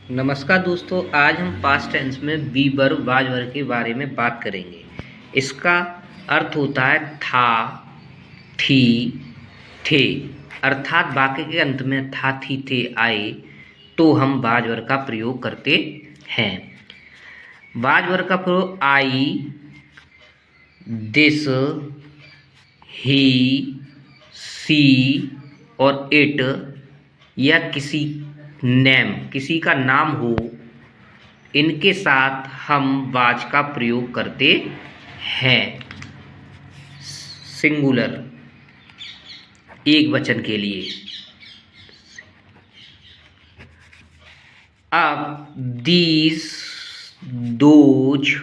नमस्कार दोस्तों, आज हम पास्ट टेंस में बी वर्ब वाज वर्ब के बारे में बात करेंगे। इसका अर्थ होता है था, थी, थे। अर्थात वाक्य के अंत में था, थी, थे आए तो हम वाज वर्ब का प्रयोग करते हैं। वाज वर्ब का प्रयोग आई, दिस, ही, सी और इट या किसी का नाम हो, इनके साथ हम वाज का प्रयोग करते हैं। सिंगुलर एक वचन के लिए। अब these, those,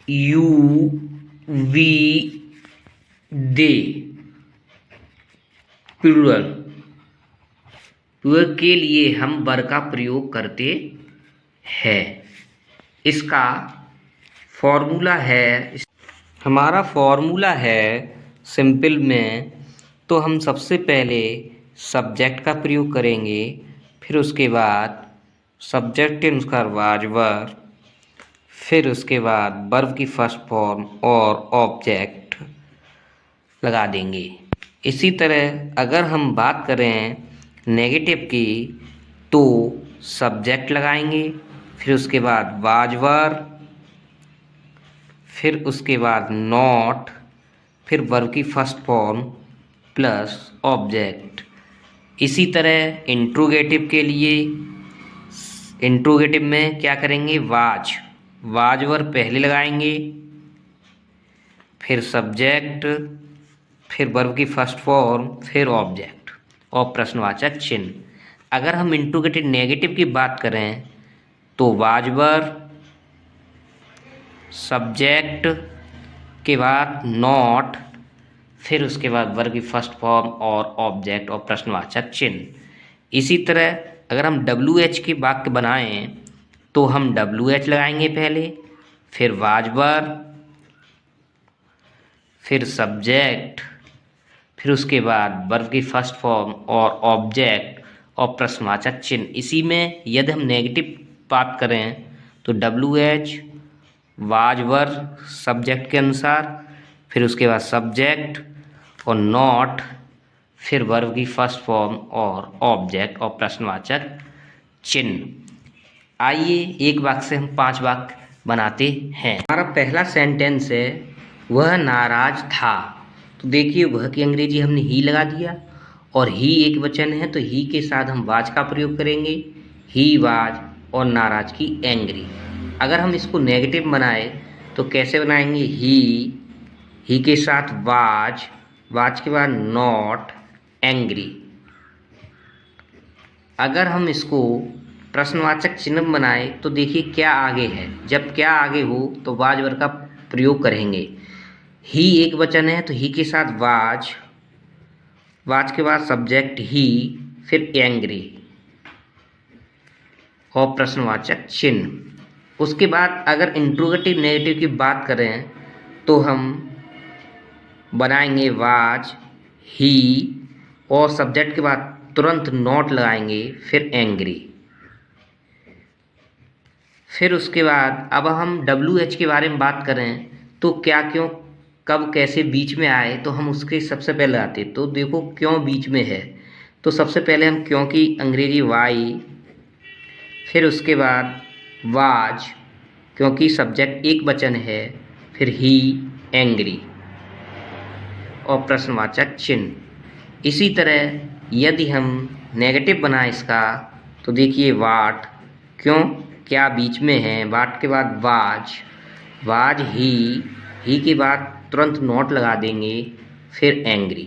you, we, they plural के लिए हम वर का प्रयोग करते हैं। इसका फॉर्मूला है, हमारा फॉर्मूला है सिंपल में, तो हम सबसे पहले सब्जेक्ट का प्रयोग करेंगे, फिर उसके बाद सब्जेक्ट के अनुसार वाज वर्ब, फिर उसके बाद वर्ब की फर्स्ट फॉर्म और ऑब्जेक्ट लगा देंगे। इसी तरह अगर हम बात करें नेगेटिव की, तो सब्जेक्ट लगाएंगे, फिर उसके बाद वाज वर्ब, फिर उसके बाद नॉट, फिर वर्ब की फर्स्ट फॉर्म प्लस ऑब्जेक्ट। इसी तरह इंट्रोगेटिव के लिए, इंट्रोगेटिव में क्या करेंगे, वाज वर्ब पहले लगाएंगे, फिर सब्जेक्ट, फिर वर्ब की फर्स्ट फॉर्म, फिर ऑब्जेक्ट और प्रश्नवाचक चिन्ह। अगर हम इंट्रोगेटिव नेगेटिव की बात करें तो वाज वर्ब, सब्जेक्ट के बाद नॉट, फिर उसके बाद वर्ब की फर्स्ट फॉर्म और ऑब्जेक्ट और प्रश्नवाचक चिन्ह। इसी तरह अगर हम WH की वाक्य बनाएं तो हम WH लगाएंगे पहले, फिर वाज वर्ब, फिर सब्जेक्ट, फिर उसके बाद वर्ब की फर्स्ट फॉर्म और ऑब्जेक्ट और प्रश्नवाचक चिन्ह। इसी में यदि हम नेगेटिव बात करें तो WH, वाज वर्ब सब्जेक्ट के अनुसार, फिर उसके बाद सब्जेक्ट और नॉट, फिर वर्ब की फर्स्ट फॉर्म और ऑब्जेक्ट और प्रश्नवाचक चिन्ह। आइए एक वाक्य से हम 5 वाक्य बनाते हैं। हमारा पहला सेंटेंस है, वह नाराज था। तो देखिए, वह की अंग्रेजी हमने ही लगा दिया और ही एक वचन है तो ही के साथ हम वाज का प्रयोग करेंगे, ही वाज, और नाराज की एंग्री। अगर हम इसको नेगेटिव बनाए तो कैसे बनाएंगे, ही के साथ वाज, वाज के बाद नॉट, एंग्री। अगर हम इसको प्रश्नवाचक चिन्ह बनाए तो देखिए क्या आगे है, जब क्या आगे हो तो वाज वर्ब का प्रयोग करेंगे। ही एक वचन है तो ही के साथ वाज, वाज के बाद सब्जेक्ट ही, फिर एंग्री और प्रश्नवाचक चिन्ह। उसके बाद अगर इंट्रोगेटिव नेगेटिव की बात करें तो हम बनाएंगे वाज, ही और सब्जेक्ट के बाद तुरंत नॉट लगाएंगे, फिर एंग्री। फिर उसके बाद अब हम WH के बारे में बात करें तो क्या, क्यों, कब, कैसे बीच में आए तो हम उसके सबसे पहले आते। तो देखो क्यों बीच में है तो सबसे पहले हम क्यों की अंग्रेजी वाई, फिर उसके बाद वाज क्योंकि सब्जेक्ट एक वचन है, फिर ही, एंग्री और प्रश्नवाचक चिन्ह। इसी तरह यदि हम नेगेटिव बनाए इसका तो देखिए वाट, क्यों, क्या बीच में है, वाट के बाद वाज, वाज ही के बाद तुरंत नॉट लगा देंगे, फिर एंग्री।